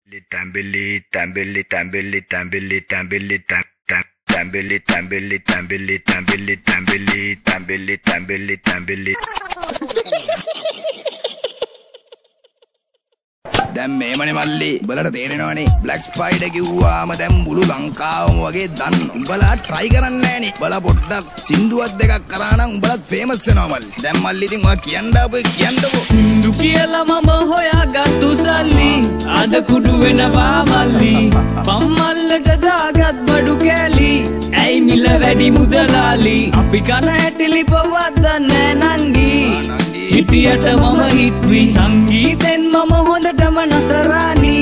Tambili, tambili, tambili, tambili, tambili, tambili, tambili, tambili, tambili, tambili, tambili, tambili, tambili. දැන් මේමනේ මල්ලි උඹලට තේරෙනවනේ black spider කිව්වාම දැන් මුළු ලංකාවම වගේ දන්න. උඹලා try කරන්නේ නැහනේ. උඹලා පොඩ්ඩක් සින්දුවක් දෙකක් කරා නම් උඹලත් famous වෙනවා මල්ලි. දැන් මල්ලි ඉතින් ඔයා කියන්න ආපු කියන්නකෝ. සින්දු කියලා මම හොයාගත්තු සල්ලි අද කුඩු වෙනවා මල්ලි. පම්මල්ලට දාගත් බඩු කෑලි ඇයි මිල වැඩි මුදලාලි. අපි කන ඇටිලි පොවත් දන්නේ නංගි. හිටියට මම හිට්වි සංගීතෙන් මම හොඳටම නසරානි.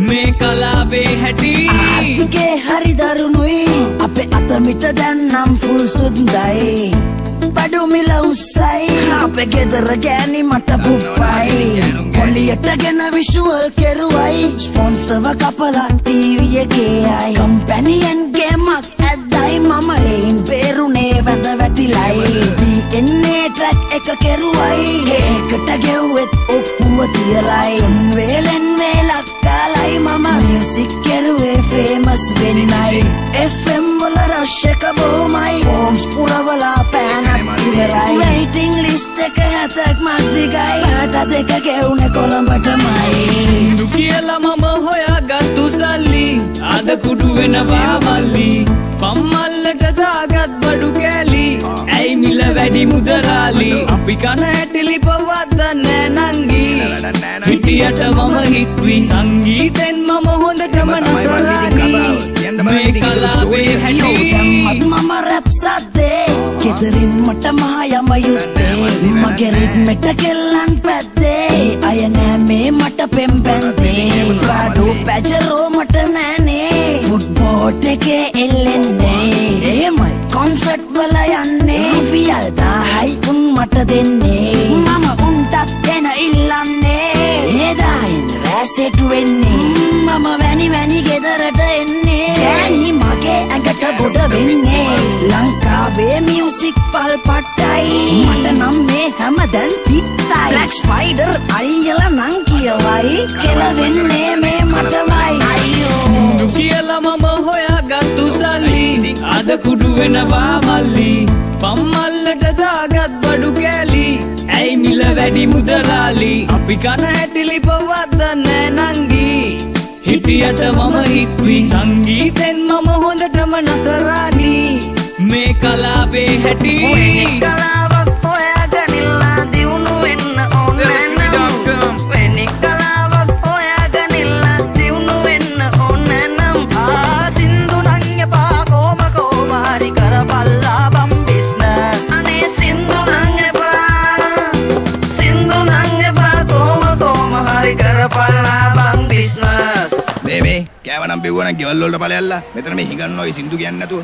මේ කලාවේ හැටි ආර්ථිකේ හරි දරුණුයි. අපේ අතමිට දැන් නම් ෆුල් සුන්දයි. බඩු මිල උස්සයි. අපේ ගෙදර ගෑණි මට පුප්පයි. පොලියට ගෙන විෂුවල් කෙරුවයි. ස්පොන්සර්ව කපලා ටීවී එකේ අය. කම්පැනියෙන් ගේමක් ඇද්දයි මම එයින් පෙරුනේ වැඳ වැටිලයි. එන්නේ ට්‍රැක් එක කෙරුවයි. ඒකට ගෙව්වෙත් ඔප්පුව තියලයි. වේලෙන් වේලක් කාලයි මම මියුසික් කෙරුවේ ෆේමස් වෙන්නයි. FM වල රෂ් එක බොමයි. ෆෝම්ස් පුරවලා පෑනක් ඉවරයි. වේටිං ලිස්ට් එක හැතක් මැදිගයි. පාට දෙක ගෙවුනේ කොළඹටමයි. සින්දු කියලා මම හොයාගත්තු සල්ලි අද කුඩු වෙනවා මල්ලි. පම්මල්ලට දාගත් බඩු කෑලි ඇයි මිල වැඩි මුදලාලි. අපි කන ඇටිලි පොවත් දන්නේ නංගි. හිටියට මම හිට්වි සංගීතෙන් මම හොඳටම නසරානි. මේ කලාවේ හැටි මම රැප් සද්දේ කෙතරින් මට මහ යම යුත්තේ. මගේ රිද්මෙට කෙල්ලන් පැද්දේ අය නෑ මේ මට පෙම්පැන්දේ. රාඩෝ පැජරෝ මට නෑනේ ෆුට්බෝට් එකේ එල්ලෙන්නේ. එහෙමයි කොන්සර්ට් වල යන්නේ ෆියල් 1000යි උන් මට දෙන්නේ. මම උන්ටත් දෙන ඉල්ලන්නේ එදායින් රැසෙට් වෙන්නේ. මම වැනි ගෙදරට එන්නේ. ගෑණි මගේ ඇඟට ගොඩ වෙන්නේ. ලංකාවේ මියුසික් පල් පට්ටයි. මට නම් මේ හැම දැන් තිත්තයි. බ්ලැක් ස්පයිඩර් අයියලා නං කියවයි. කෙල වෙන්නේ මේ මටමයි. අයියෝ සින්දු කියලා මම හොයාගත්තු සල්ලි අද කුඩු වෙනවා මල්ලි. පම්මල්ලට දාගත් බඩු කෑලි ඇයි මිල වැඩි මුදලාලි. අපි කන ඇටිලි පොවත් දන්නේ නංගි. හිටියට මම හිට්වි සංගීතෙන් මම හොඳටම නසරානි. මේ කලාවේ හැටි කලාවක් හොයාගනිලා දියුණු වෙන්න ඕනේ නම්. වෙනි කලාවක් හොයාගනිලා දියුණු වෙන්න ඕනේ නම්. සින්දු නම් එපා කොම හරි කරපල්ලා බම් බිස්නස්. අනේ සින්දු නම් එපා කොම හරි කරපල්ලා බම් බිස්නස්. මේ කෑවනම් බෙව්වනම් ගෙවල් වලට ඵලයල්ලා. මෙතන මේ හිඟන්නෝ ඒ සින්දු කියන්නේ නැතුව